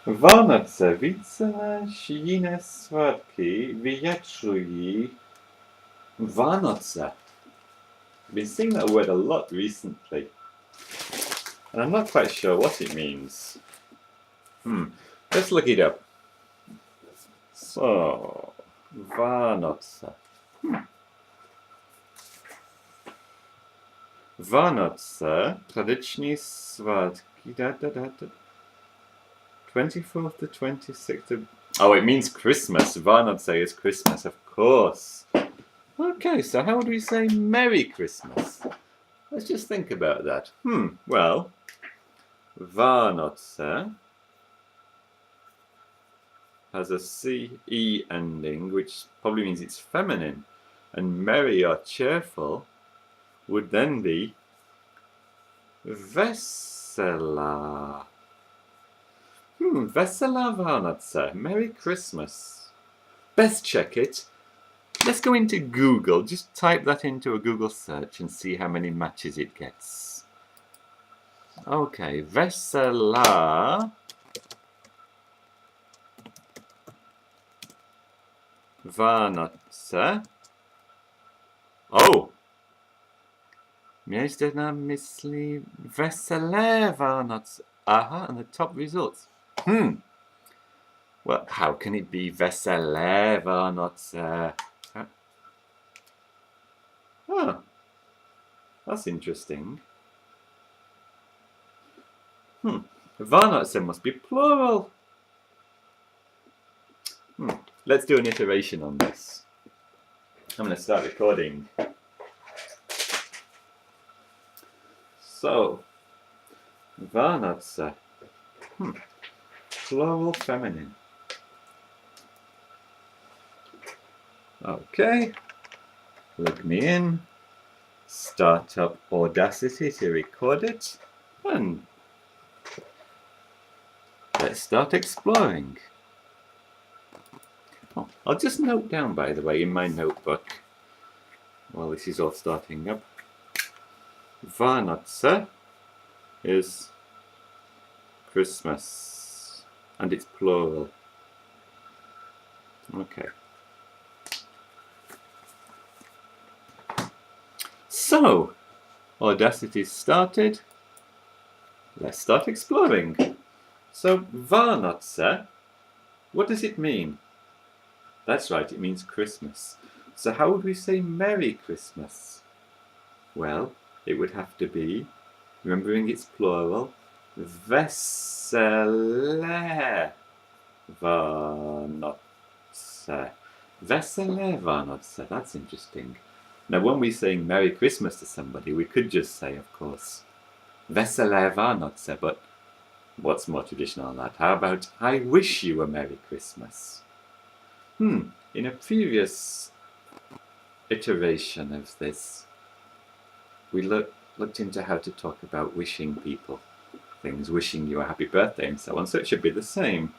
Vánoce, více než jiné svátky, vyjadřují Vánoce. I've been seeing that word a lot recently, and I'm not quite sure what it means. Let's look it up. So, Vánoce. Vánoce, tradiční svátky, 24th to 26th of... Oh, it means Christmas. Vánoce is Christmas, of course. Okay, so how would we say Merry Christmas? Let's just think about that. Well, Vánoce has a CE ending, which probably means it's feminine. And merry or cheerful would then be Vesela. Vesela Vánoce. Merry Christmas. Best check it. Let's go into Google. Just type that into a Google search and see how many matches it gets. Okay, Vesela Vánoce. Oh! Mějte na mysli veselé Vánoce. Aha, and the top results. Well, how can it be veselé Vánoce? That's interesting. Vánoce must be plural. Let's do an iteration on this. I'm going to start recording. So, Vánoce. Plural feminine. Okay. Plug me in. Start up Audacity to record it. And let's start exploring. I'll just note down, by the way, in my notebook, while this is all starting up, Vánoce is Christmas, and it's plural. Okay. So, Audacity started. Let's start exploring. So, Vánoce, what does it mean? That's right, it means Christmas. So how would we say Merry Christmas? Well, it would have to be, remembering it's plural, Veselé Vánoce. Veselé Vánoce, that's interesting. Now, when we say Merry Christmas to somebody, we could just say, of course, Veselé Vánoce, but what's more traditional than that? How about, I wish you a Merry Christmas? In a previous iteration of this, we looked into how to talk about wishing people things, wishing you a happy birthday and so on, so it should be the same.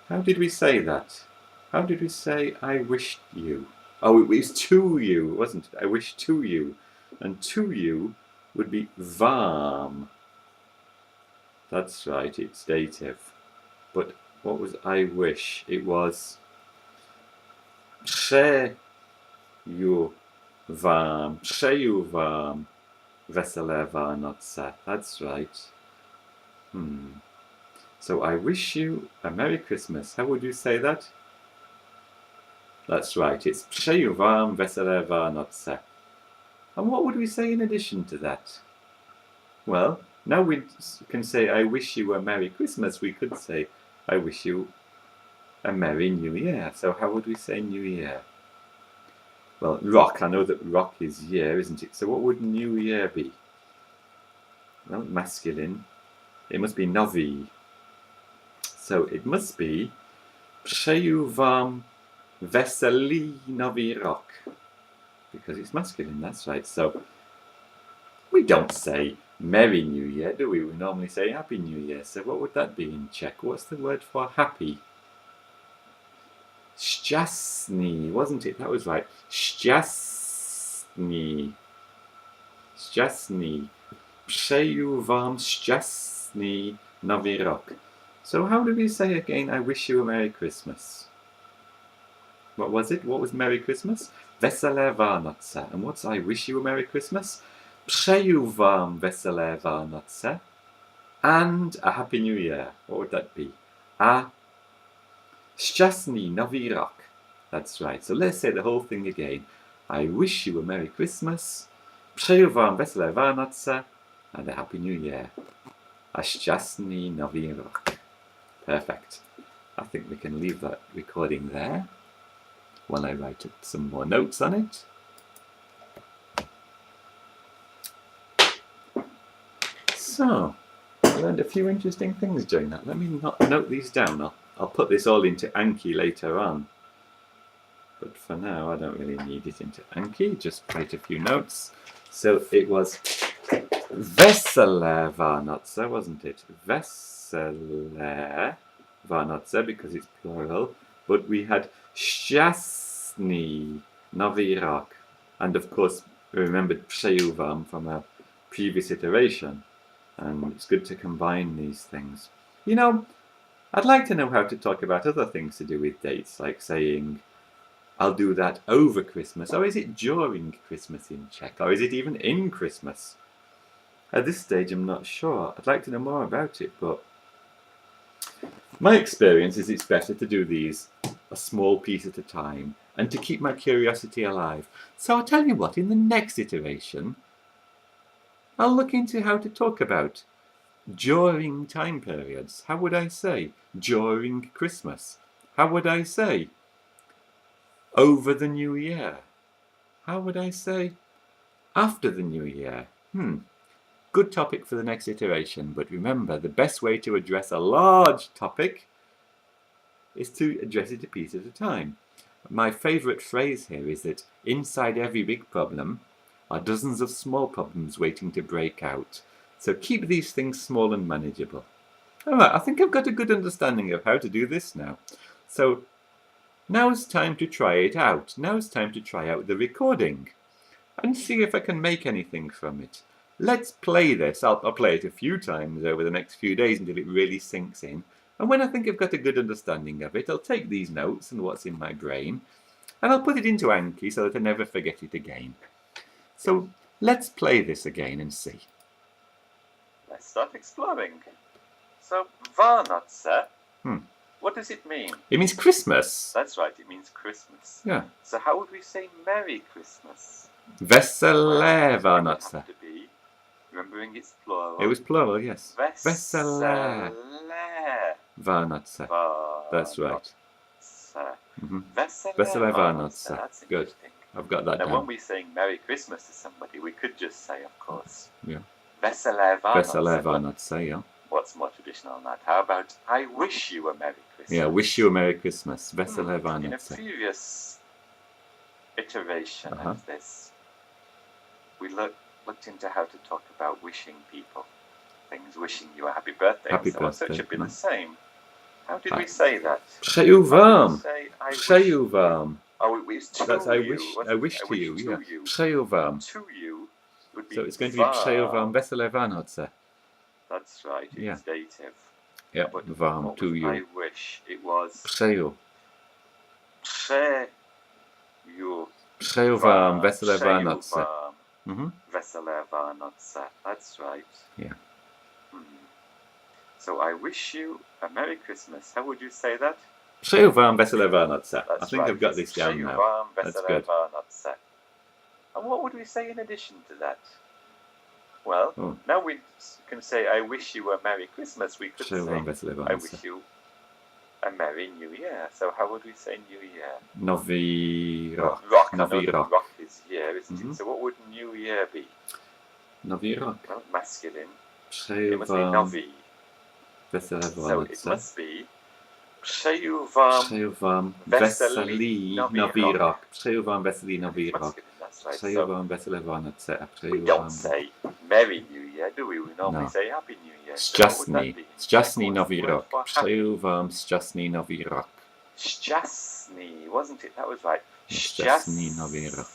How did we say that? How did we say I wished you? Oh, it was to you, wasn't it? I wish to you. And to you would be vám. That's right, it's dative. But what was I wish? It was přeju vám veselé Vánoce. That's right. So I wish you a Merry Christmas. How would you say that? That's right, it's přeju vám veselé Vánoce. And what would we say in addition to that? Well, now we can say I wish you a Merry Christmas. We could say I wish you a Merry New Year. So how would we say New Year? Well, rock, I know that rock is year, isn't it? So what would New Year be? Well, masculine. It must be nový. So it must be přeju vám veselý nový rok. Because it's masculine, that's right. So we don't say Merry New Year, do we? We normally say Happy New Year. So what would that be in Czech? What's the word for happy? Šťastný, wasn't it? That was right. Šťastný. Šťastný. Přeju vám šťastný nový rok. So how do we say again, I wish you a Merry Christmas? What was it? What was Merry Christmas? Veselé Vánoce. And what's I wish you a Merry Christmas? Přeju vám veselé Vánoce and a Happy New Year. What would that be? A šťastný nový rok. That's right. So let's say the whole thing again. I wish you a Merry Christmas. Přeju vám veselé Vánoce and a Happy New Year. A šťastný nový rok. Perfect. I think we can leave that recording there while I write some more notes on it. So, I learned a few interesting things during that. Let me note these down. I'll put this all into Anki later on. But for now, I don't really need it into Anki. Just write a few notes. So it was Veselé Vánoce, wasn't it? Veselé Vánoce, because it's plural. But we had šťastný nový rok. And of course, we remembered přeju vám from a previous iteration. And it's good to combine these things. You know, I'd like to know how to talk about other things to do with dates, like saying, I'll do that over Christmas, or is it during Christmas in Czech, or is it even in Christmas? At this stage, I'm not sure. I'd like to know more about it, but my experience is it's better to do these a small piece at a time and to keep my curiosity alive. So I'll tell you what, in the next iteration, I'll look into how to talk about during time periods. How would I say during Christmas? How would I say over the New Year? How would I say after the New Year? Good topic for the next iteration, but remember, the best way to address a large topic is to address it a piece at a time. My favourite phrase here is that inside every big problem are dozens of small problems waiting to break out. So keep these things small and manageable. Alright, I think I've got a good understanding of how to do this now. So now's time to try it out. Now's time to try out the recording and see if I can make anything from it. Let's play this. I'll play it a few times over the next few days until it really sinks in. And when I think I've got a good understanding of it, I'll take these notes and what's in my brain and I'll put it into Anki so that I never forget it again. So let's play this again and see. Let's start exploring. So, Vánoce, what does it mean? It means Christmas. That's right, it means Christmas. Yeah. So how would we say Merry Christmas? Veselé Well, Vánoce. it would have to be, remembering it's plural. It was plural, yes. Veselé Vánoce. That's right. Veselé Veselé Vánoce. Vánoce. That's Good. interesting. I've got that Now, when down. we're saying Merry Christmas to somebody, we could just say, of course, Yeah. Veselé Vánoce. Veselé Vánoce, yeah. What's more traditional than that? How about I wish you a Merry Christmas? Yeah, wish you a Merry Christmas. Veselé In a Vánoce. previous iteration of this, we looked into how to talk about wishing people things, wishing you a happy birthday. Happy and so on. So it birthday, should be no. the same. How did we say that? Přeju vám. Say, I wish- Přeju vám. Oh, it's to That's I you. wish. wasn't I it? wish to you. to Yeah. you. Přeju vám. To you would be So it's going to be přeju vám veselé Vánoce. That's right. It's Yeah. dative. Yeah. But Vám what to was you. I wish it was Přeju. Přeju. Přeju vám veselé Přeju Vánoce. vám veselé Vánoce. That's right. Yeah. So I wish you a Merry Christmas. How would you say that? Přeju vám veselé Vánoce. That's I think right. I've got this down Přeju now. vám That's veselé good. Vánoce. And what would we say in addition to that? Well, now we can say I wish you a Merry Christmas. We could Přeju vám say veselé I Vánoce. wish you a Merry New Year. So how would we say New Year? Nový rok. Rock. I know Nový that rok. rock is year, isn't it? So what would New Year be? Nový rok. Well, masculine. It Přeju must be vám nový. veselé So it Vánoce. must be Přeju vám Přeju vám veselý veselý nový nový rok. rok. Přeju vám veselý nový rok. masculine. That's right. Přeju So vám veselé Vánoce a we přeju don't vám say Merry New Year, do we? We normally No. say Happy New Year. So what would that šťastný, be? šťastný What's nový the word rok. for happy? Přeju vám šťastný nový rok. Šťastný, wasn't it? That was right. Šťastný nový rok.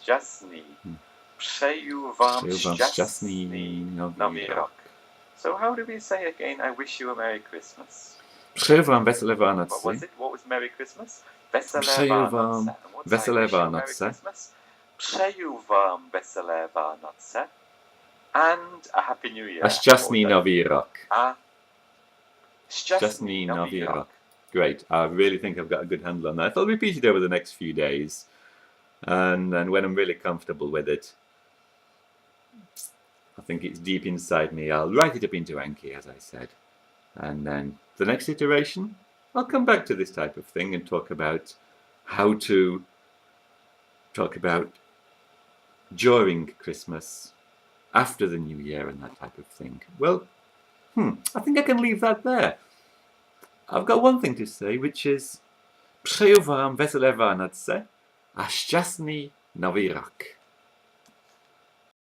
Šťastný. Přeju vám Přeju vám šťastný nový rok. So how do we say again, I wish you a Merry Christmas? Přeju vám veselé What Vánoce. was it? What was Merry Christmas? Veselé Přeju Vánoce. vám And what's veselé I wish you a Merry Vánoce. Christmas? Přeju vám veselé Vánoce. And a Happy New Year. A šťastný What was nový rok. that? A Šťastný nový rok. Great. I really think I've got a good handle on that. I'll repeat it over the next few days. And when I'm really comfortable with it, I think it's deep inside me, I'll write it up into Anki, as I said. And then the next iteration, I'll come back to this type of thing and talk about how to talk about during Christmas, after the New Year and that type of thing. Well, I think I can leave that there. I've got one thing to say, which is přeju vám veselé Vánoce a šťastný nový rok.